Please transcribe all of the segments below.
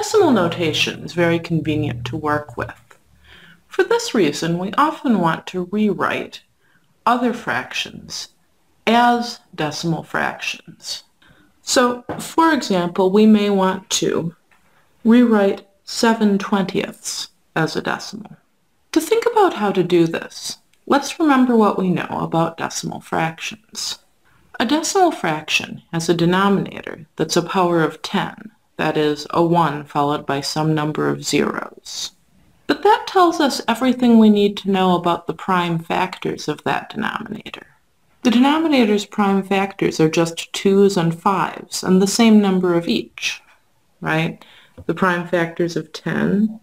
Decimal notation is very convenient to work with. For this reason, we often want to rewrite other fractions as decimal fractions. So, for example, we may want to rewrite 7/20 as a decimal. To think about how to do this, let's remember what we know about decimal fractions. A decimal fraction has a denominator that's a power of 10, that is, a 1 followed by some number of zeros. But that tells us everything we need to know about the prime factors of that denominator. The denominator's prime factors are just 2's and 5's, and the same number of each, right? The prime factors of 10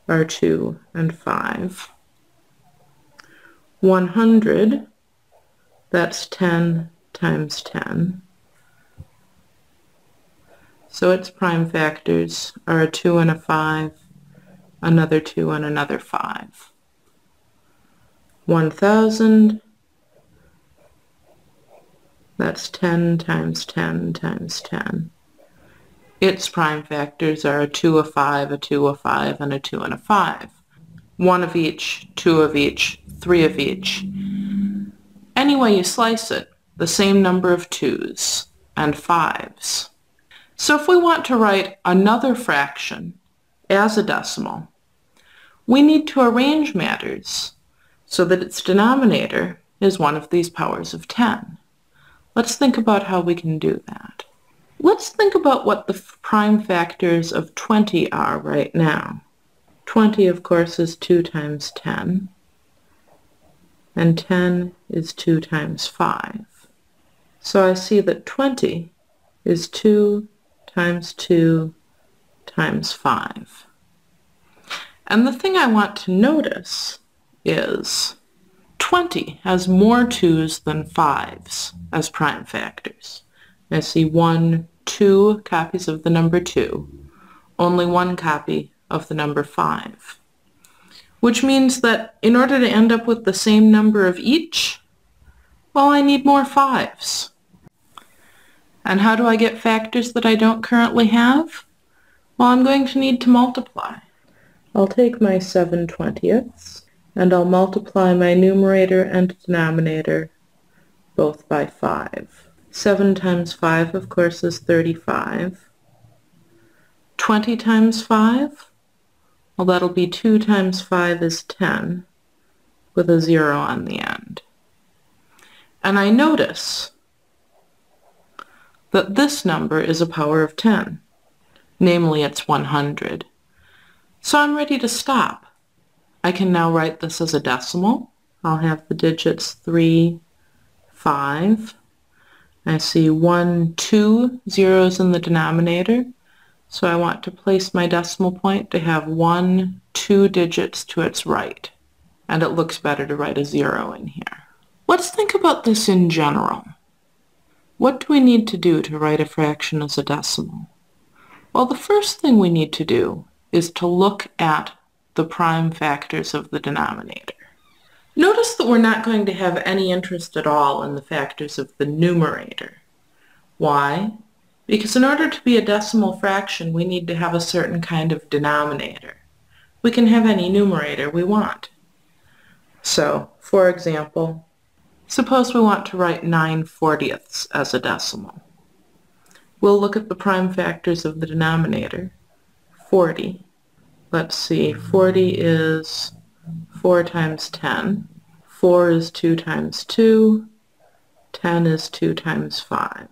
are 2 and 5. 100, that's 10 times 10. So its prime factors are a 2 and a 5, another 2 and another 5. 1,000, that's 10 times 10 times 10. Its prime factors are a 2, a 5, a 2, a 5, and a 2 and a 5. 1 of each, 2 of each, 3 of each. Any way you slice it, the same number of 2's and 5's. So if we want to write another fraction as a decimal, we need to arrange matters so that its denominator is one of these powers of 10. Let's think about how we can do that. Let's think about what the prime factors of 20 are right now. 20, of course, is 2 times 10, and 10 is 2 times 5. So I see that 20 is 2 times 2 times 5. And the thing I want to notice is 20 has more 2's than 5's as prime factors. I see 2 copies of the number 2, only 1 copy of the number 5. Which means that in order to end up with the same number of each, well, I need more 5's. And how do I get factors that I don't currently have? Well, I'm going to need to multiply. I'll take my 7/20 and I'll multiply my numerator and denominator both by 5. 7 times 5, of course, is 35. 20 times 5? Well, that'll be 2 times 5 is 10, with a 0 on the end. And I notice that this number is a power of 10. Namely, it's 100. So I'm ready to stop. I can now write this as a decimal. I'll have the digits 3, 5. I see 1, 2 zeros in the denominator, so I want to place my decimal point to have 1, 2 digits to its right, and it looks better to write a 0 in here. Let's think about this in general. What do we need to do to write a fraction as a decimal? Well, the first thing we need to do is to look at the prime factors of the denominator. Notice that we're not going to have any interest at all in the factors of the numerator. Why? Because in order to be a decimal fraction, we need to have a certain kind of denominator. We can have any numerator we want. So, for example, suppose we want to write 9/40 as a decimal. We'll look at the prime factors of the denominator. 40. Let's see, 40 is 4 times 10. 4 is 2 times 2. 10 is 2 times 5.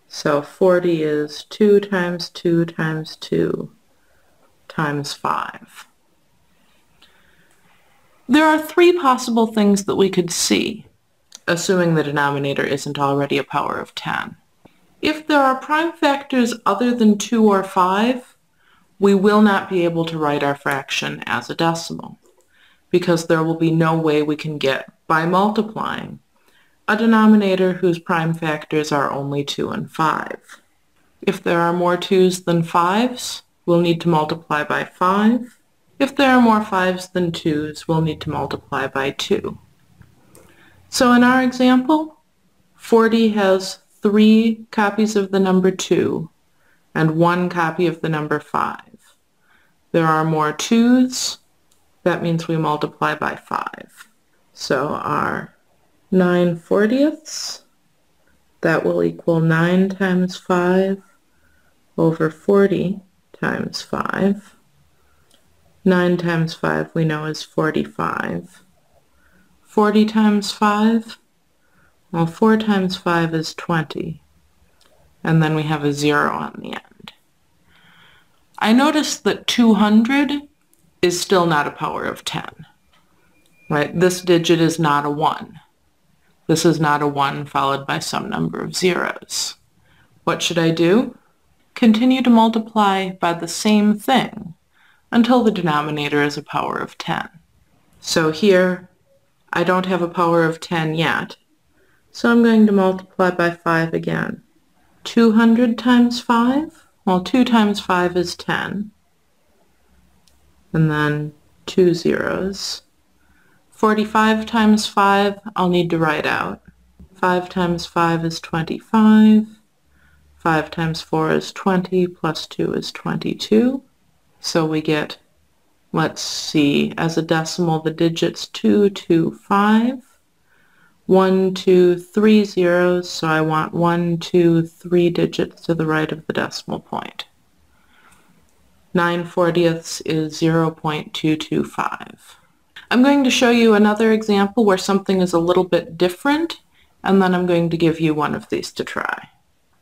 So 40 is 2 times 2 times 2 times 5. There are 3 possible things that we could see, assuming the denominator isn't already a power of 10. If there are prime factors other than 2 or 5, we will not be able to write our fraction as a decimal, because there will be no way we can get, by multiplying, a denominator whose prime factors are only 2 and 5. If there are more 2's than 5's, we'll need to multiply by 5. If there are more 5's than 2's, we'll need to multiply by 2. So in our example, 40 has 3 copies of the number 2 and 1 copy of the number 5. There are more 2's. That means we multiply by 5. So our 9/40ths, that will equal 9 times 5 over 40 times 5. 9 times 5 we know is 45. 40 times 5, well, 4 times 5 is 20. And then we have a 0 on the end. I noticed that 200 is still not a power of 10. Right? This digit is not a 1. This is not a 1 followed by some number of zeros. What should I do? Continue to multiply by the same thing until the denominator is a power of 10. So here, I don't have a power of 10 yet, so I'm going to multiply by 5 again. 200 times 5? Well, 2 times 5 is 10. And then 2 zeros. 45 times 5, I'll need to write out. 5 times 5 is 25. 5 times 4 is 20, plus 2 is 22. So we get, let's see, as a decimal, the digits 2, 2, 5. 1, 2, 3 zeros, so I want 1, 2, 3 digits to the right of the decimal point. 9/40ths is 0.225. I'm going to show you another example where something is a little bit different, and then I'm going to give you one of these to try.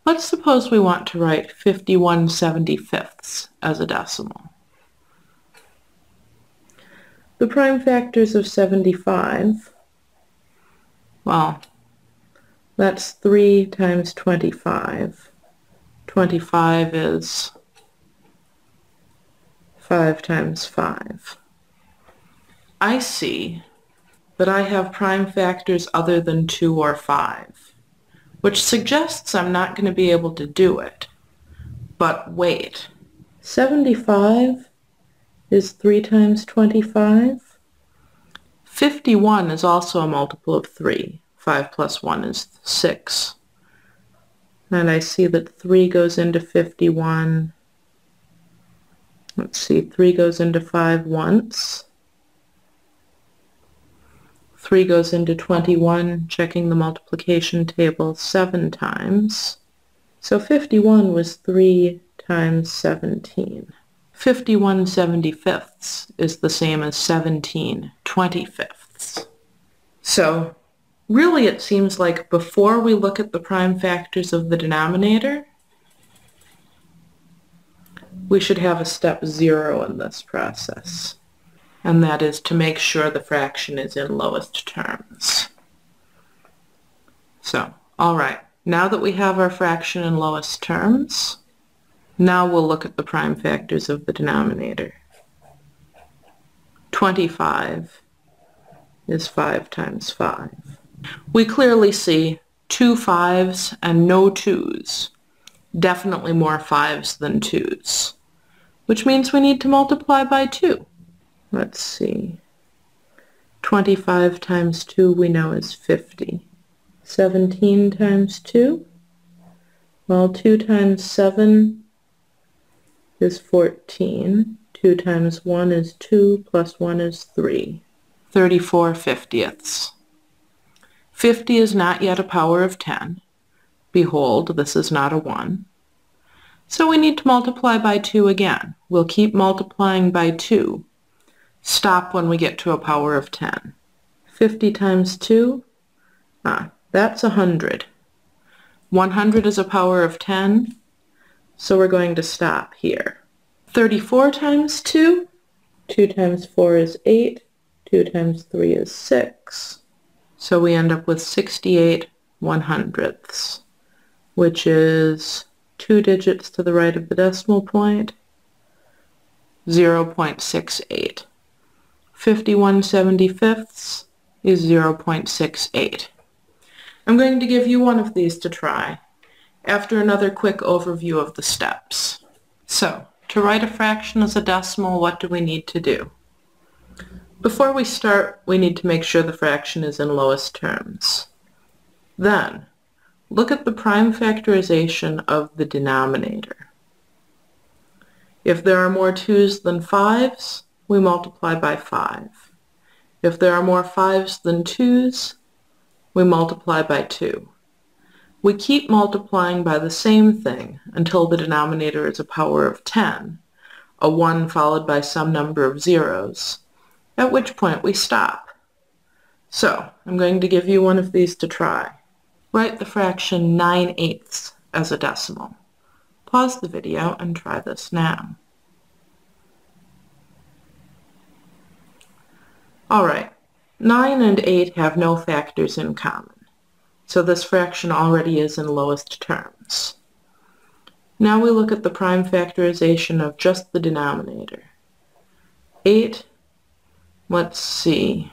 Let's suppose we want to write 51/75ths as a decimal. The prime factors of 75, well, that's 3 times 25. 25 is 5 times 5. I see that I have prime factors other than 2 or 5, which suggests I'm not going to be able to do it. But wait, 75 is 3 times 25. 51 is also a multiple of 3. 5 plus 1 is 6. And I see that 3 goes into 51. Let's see, 3 goes into 5 once. 3 goes into 21, checking the multiplication table 7 times. So 51 was 3 times 17. 51/75ths is the same as 17/25ths. So really it seems like before we look at the prime factors of the denominator, we should have a step 0 in this process. And that is to make sure the fraction is in lowest terms. So, all right, now that we have our fraction in lowest terms, now we'll look at the prime factors of the denominator. 25 is 5 times 5. We clearly see 2 5s and no 2's. Definitely more 5s than 2's, which means we need to multiply by 2. Let's see. 25 times 2 we know is 50. 17 times 2? Well, 2 times 7 is 14. 2 times 1 is 2, plus 1 is 3. 34/50ths. 50 is not yet a power of 10. Behold, this is not a 1. So we need to multiply by 2 again. We'll keep multiplying by 2. Stop when we get to a power of 10. 50 times 2? That's 100. 100 is a power of 10, so we're going to stop here. 34 times 2? 2 times 4 is 8. 2 times 3 is 6. So we end up with 68/100ths, which is 2 digits to the right of the decimal point, 0.68. 51/75ths is 0.68. I'm going to give you one of these to try after another quick overview of the steps. So, to write a fraction as a decimal, what do we need to do? Before we start, we need to make sure the fraction is in lowest terms. Then, look at the prime factorization of the denominator. If there are more 2's than 5's, we multiply by 5. If there are more 5's than 2's, we multiply by 2. We keep multiplying by the same thing until the denominator is a power of 10, a 1 followed by some number of zeros, at which point we stop. So, I'm going to give you one of these to try. Write the fraction 9/8 as a decimal. Pause the video and try this now. Alright, 9 and 8 have no factors in common, so this fraction already is in lowest terms. Now we look at the prime factorization of just the denominator. 8, let's see,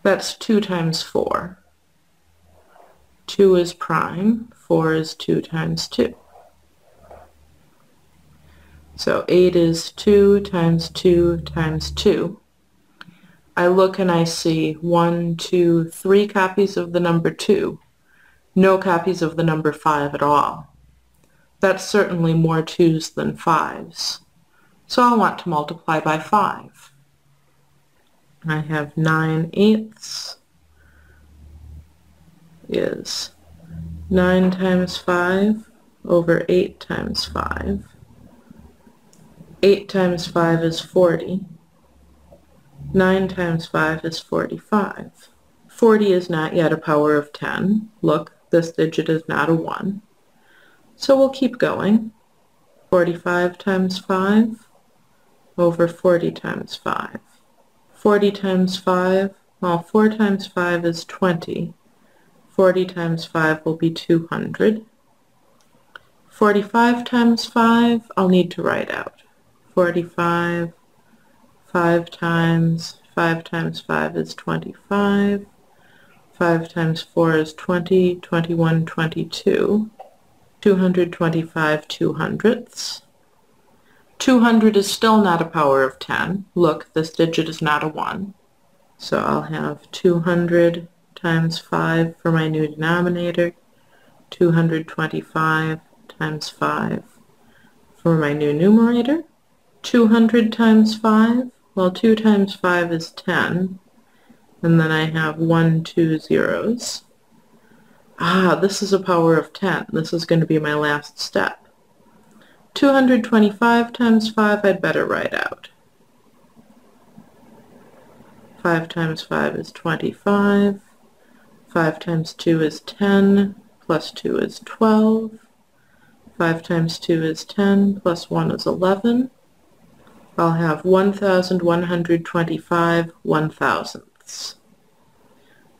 that's 2 times 4. 2 is prime, 4 is 2 times 2. So 8 is 2 times 2 times 2. I look and I see 1, 2, 3 copies of the number 2, no copies of the number 5 at all. That's certainly more 2's than 5's. So I'll want to multiply by 5. I have 9/8 is 9 times 5 over 8 times 5. 8 times 5 is 40. 9 times 5 is 45. 40 is not yet a power of 10. Look, this digit is not a 1. So we'll keep going. 45 times 5 over 40 times 5. 40 times 5, well, 4 times 5 is 20. 40 times 5 will be 200. 45 times 5, I'll need to write out. 45, 5 times 5 is 25. 5 times 4 is 20, 21, 22. 225 200ths. 200 is still not a power of 10. Look, this digit is not a 1. So I'll have 200 times 5 for my new denominator, 225 times 5 for my new numerator. 200 times 5, well, 2 times 5 is 10, and then I have 1, 2 zeros. This is a power of 10. This is going to be my last step. 225 times 5 I'd better write out. 5 times 5 is 25. 5 times 2 is 10, plus 2 is 12. 5 times 2 is 10, plus 1 is 11. I'll have 1,125 1,000ths.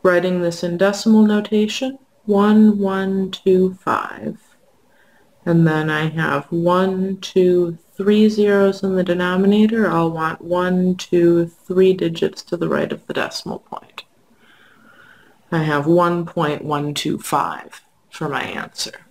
Writing this in decimal notation, 1125. And then I have 1, 2, 3 zeros in the denominator. I'll want 1, 2, 3 digits to the right of the decimal point. I have 1.125 for my answer.